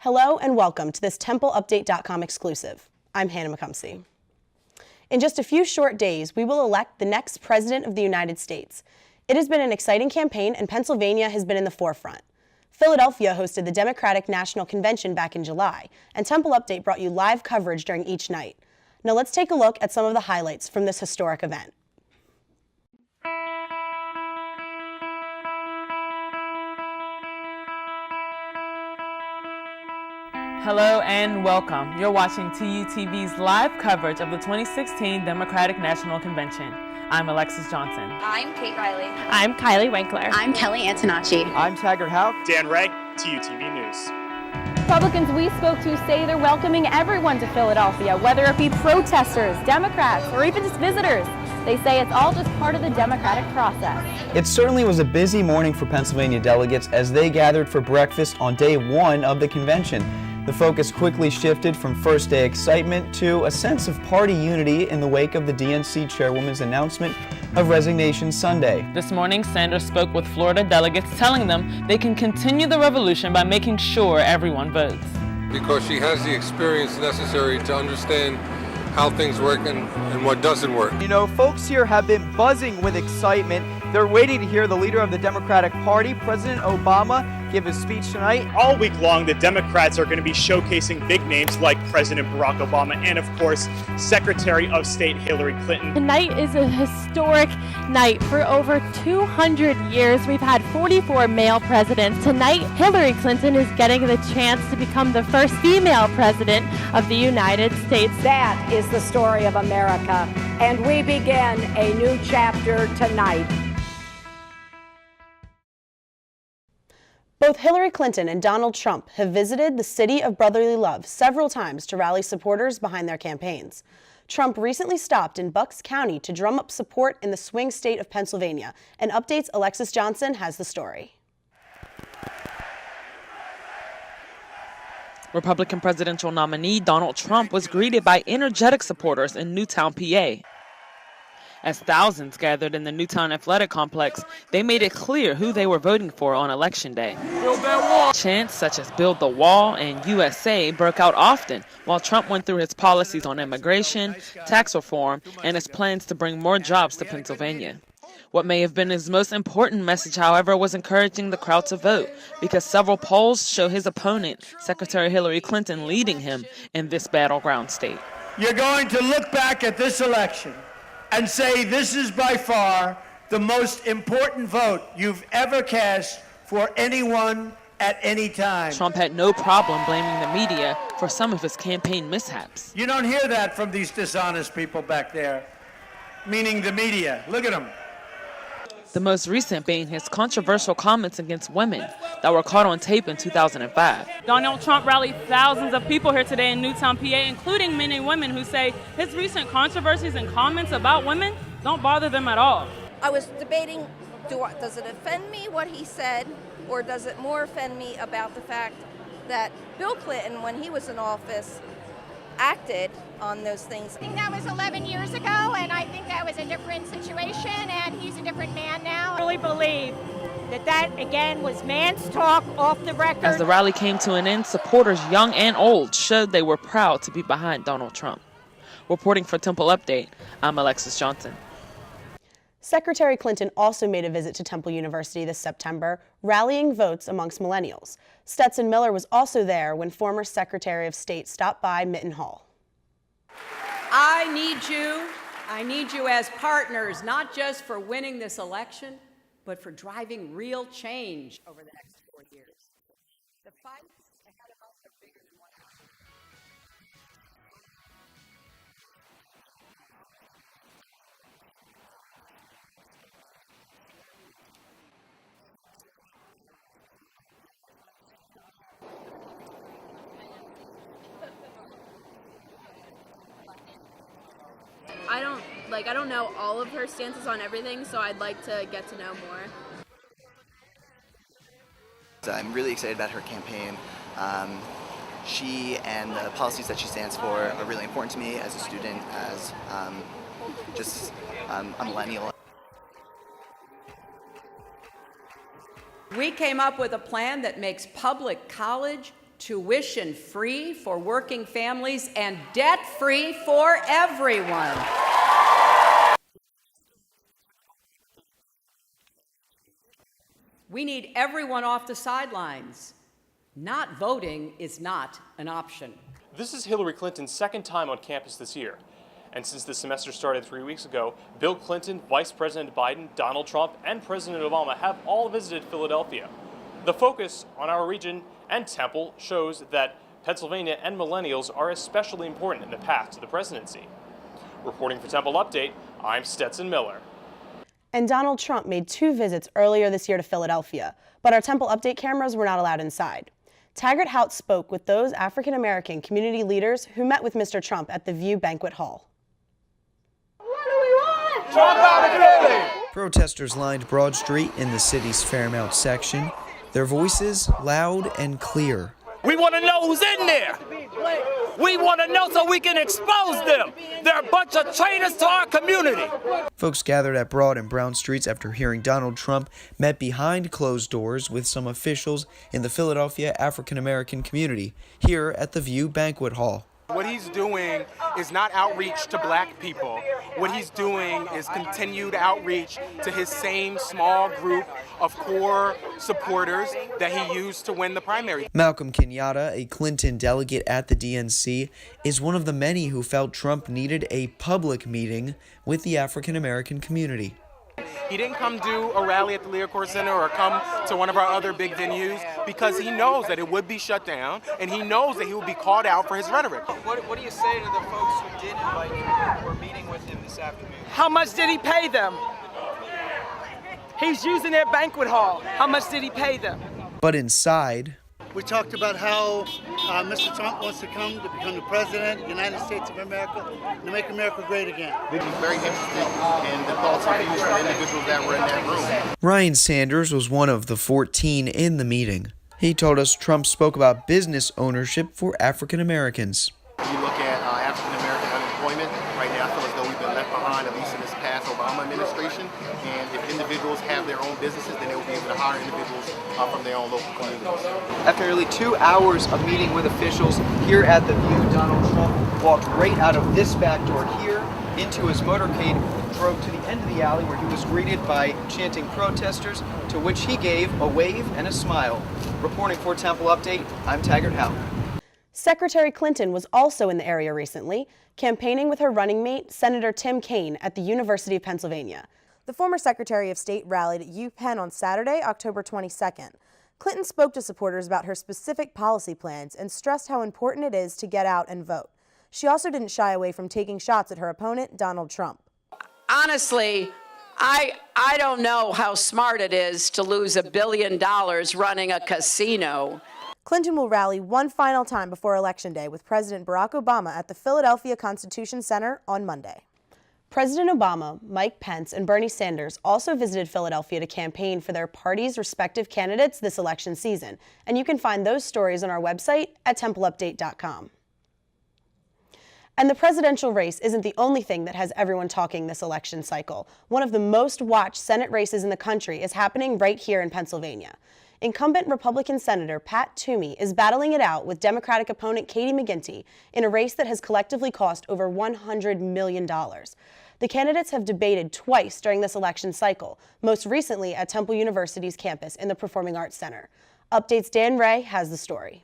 Hello and welcome to this TempleUpdate.com exclusive. I'm Hannah McComsey. In just a few short days, we will elect the next President of the United States. It has been an exciting campaign and Pennsylvania has been in the forefront. Philadelphia hosted the Democratic National Convention back in July, and Temple Update brought you live coverage during each night. Now let's take a look at some of the highlights from this historic event. Hello and welcome. You're watching TUTV's live coverage of the 2016 Democratic National Convention. I'm Alexis Johnson. I'm Kate Riley. I'm Kylie Winkler. I'm Kelly Antonacci. I'm Taggart Howe. Dan Ray, TUTV News. Republicans we spoke to say they're welcoming everyone to Philadelphia, whether it be protesters, Democrats, or even just visitors. They say it's all just part of the democratic process. It certainly was a busy morning for Pennsylvania delegates as they gathered for breakfast on day one of the convention. The focus quickly shifted from first day excitement to a sense of party unity in the wake of the DNC chairwoman's announcement of Resignation Sunday. This morning, Sanders spoke with Florida delegates, telling them they can continue the revolution by making sure everyone votes. Because she has the experience necessary to understand how things work and what doesn't work. You know, folks here have been buzzing with excitement. They're waiting to hear the leader of the Democratic Party, President Obama, give his speech tonight. All week long, the Democrats are going to be showcasing big names like President Barack Obama and, of course, Secretary of State Hillary Clinton. Tonight is a historic night. For over 200 years, we've had 44 male presidents. Tonight, Hillary Clinton is getting the chance to become the first female president of the United States. That is the story of America, and we begin a new chapter tonight. Both Hillary Clinton and Donald Trump have visited the city of brotherly love several times to rally supporters behind their campaigns. Trump recently stopped in Bucks County to drum up support in the swing state of Pennsylvania. And Update's Alexis Johnson has the story. Republican presidential nominee Donald Trump was greeted by energetic supporters in Newtown, PA. As thousands gathered in the Newtown Athletic Complex, they made it clear who they were voting for on Election Day. Build that wall! Chants such as Build the Wall and USA broke out often, while Trump went through his policies on immigration, tax reform, and his plans to bring more jobs to Pennsylvania. What may have been his most important message, however, was encouraging the crowd to vote, because several polls show his opponent, Secretary Hillary Clinton, leading him in this battleground state. You're going to look back at this election and say this is by far the most important vote you've ever cast for anyone at any time. Trump had no problem blaming the media for some of his campaign mishaps. You don't hear that from these dishonest people back there, meaning the media. Look at them. The most recent being his controversial comments against women that were caught on tape in 2005. Donald Trump rallied thousands of people here today in Newtown, PA, including many women who say his recent controversies and comments about women don't bother them at all. I was debating, does it offend me what he said, or does it more offend me about the fact that Bill Clinton, when he was in office, acted on those things. I think that was 11 years ago, and I think that was a different situation, and he's a different man now. I really believe that again, was man's talk off the record. As the rally came to an end, supporters young and old showed they were proud to be behind Donald Trump. Reporting for Temple Update, I'm Alexis Johnson. Secretary Clinton also made a visit to Temple University this September, rallying votes amongst millennials. Stetson Miller was also there when former Secretary of State stopped by Mitten Hall. I need you as partners, not just for winning this election, but for driving real change over the next 4 years. The fights ahead of us are bigger than one hour. I don't know all of her stances on everything, so I'd like to get to know more. I'm really excited about her campaign. She and the policies that she stands for are really important to me as a student, as just a millennial. We came up with a plan that makes public college tuition free for working families, and debt free for everyone. We need everyone off the sidelines. Not voting is not an option. This is Hillary Clinton's second time on campus this year. And since the semester started 3 weeks ago, Bill Clinton, Vice President Biden, Donald Trump, and President Obama have all visited Philadelphia. The focus on our region and Temple shows that Pennsylvania and millennials are especially important in the path to the presidency. Reporting for Temple Update, I'm Stetson Miller. And Donald Trump made 2 visits earlier this year to Philadelphia, but our Temple Update cameras were not allowed inside. Taggart Hout spoke with those African-American community leaders who met with Mr. Trump at the View Banquet Hall. What do we want? Trump out of Philly! Protesters lined Broad Street in the city's Fairmount section, their voices loud and clear. We want to know who's in there. We want to know so we can expose them. They're a bunch of traitors to our community. Folks gathered at Broad and Brown Streets after hearing Donald Trump met behind closed doors with some officials in the Philadelphia African-American community here at the View Banquet Hall. What he's doing is not outreach to black people. What he's doing is continued outreach to his same small group of core supporters that he used to win the primary. Malcolm Kenyatta, a Clinton delegate at the DNC, is one of the many who felt Trump needed a public meeting with the African-American community. He didn't come do a rally at the Learcore Center or come to one of our other big venues because he knows that it would be shut down and he knows that he will be called out for his rhetoric. What do you say to the folks who did invite you who are meeting with him this afternoon? How much did he pay them? He's using their banquet hall. How much did he pay them? But inside, we talked about how Mr. Trump wants to come to become the president of the United States of America to make America great again. We're very interested in the thoughts and views of individuals that were in that room. Ryan Sanders was one of the 14 in the meeting. He told us Trump spoke about business ownership for African Americans. When you look at African American unemployment, right now I feel as though we've been left behind, at least in this past Obama administration. And if individuals have their own businesses, then they will be able to hire individuals from their own local communities. After nearly 2 hours of meeting with officials here at the View, Donald Trump walked right out of this back door here into his motorcade, drove to the end of the alley where he was greeted by chanting protesters, to which he gave a wave and a smile. Reporting for Temple Update, I'm Taggart Howe. Secretary Clinton was also in the area recently, campaigning with her running mate, Senator Tim Kaine, at the University of Pennsylvania. The former Secretary of State rallied at UPenn on Saturday, October 22nd. Clinton spoke to supporters about her specific policy plans and stressed how important it is to get out and vote. She also didn't shy away from taking shots at her opponent, Donald Trump. Honestly, I don't know how smart it is to lose $1 billion running a casino. Clinton will rally one final time before Election Day with President Barack Obama at the Philadelphia Constitution Center on Monday. President Obama, Mike Pence, and Bernie Sanders also visited Philadelphia to campaign for their parties' respective candidates this election season, and you can find those stories on our website at templeupdate.com. And the presidential race isn't the only thing that has everyone talking this election cycle. One of the most watched Senate races in the country is happening right here in Pennsylvania. Incumbent Republican Senator Pat Toomey is battling it out with Democratic opponent Katie McGinty in a race that has collectively cost over $100 million. The candidates have debated twice during this election cycle, most recently at Temple University's campus in the Performing Arts Center. Update's Dan Ray has the story.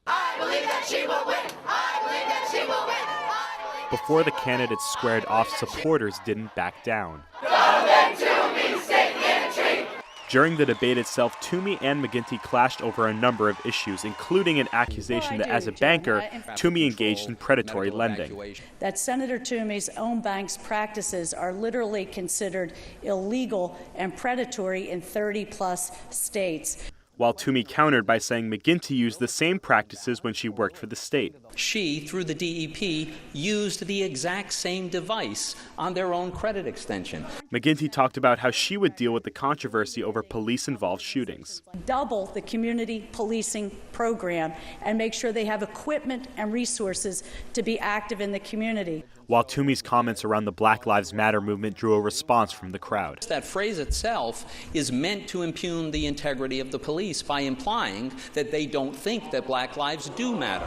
I believe that she will win. I believe that she will win. Before the candidates squared off, supporters didn't back down. Don't let Toomey stay in a tree. During the debate itself, Toomey and McGinty clashed over a number of issues, including an accusation that as a banker, Toomey engaged in predatory lending. That Senator Toomey's own bank's practices are literally considered illegal and predatory in 30-plus states. While Toomey countered by saying McGinty used the same practices when she worked for the state. She, through the DEP, used the exact same device on their own credit extension. McGinty talked about how she would deal with the controversy over police-involved shootings. Double the community policing program and make sure they have equipment and resources to be active in the community. while Toomey's comments around the Black Lives Matter movement drew a response from the crowd. That phrase itself is meant to impugn the integrity of the police by implying that they don't think that black lives do matter.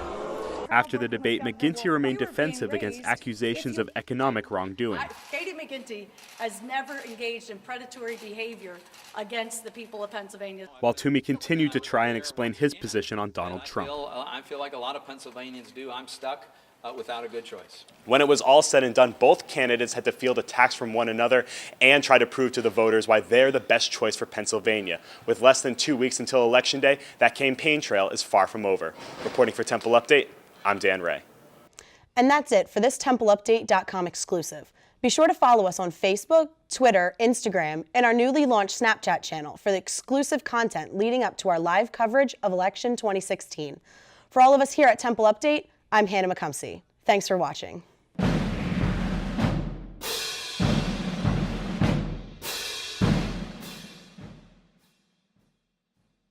After the debate, McGuinty remained defensive against accusations of economic wrongdoing. Katie McGuinty has never engaged in predatory behavior against the people of Pennsylvania. While Toomey continued to try and explain his position on Donald Trump. I feel like a lot of Pennsylvanians do. I'm stuck without a good choice. When it was all said and done, both candidates had to field attacks from one another and try to prove to the voters why they're the best choice for Pennsylvania. With less than 2 weeks until Election Day, that campaign trail is far from over. Reporting for Temple Update, I'm Dan Ray. And that's it for this TempleUpdate.com exclusive. Be sure to follow us on Facebook, Twitter, Instagram, and our newly launched Snapchat channel for the exclusive content leading up to our live coverage of Election 2016. For all of us here at Temple Update, I'm Hannah McComsey. Thanks for watching.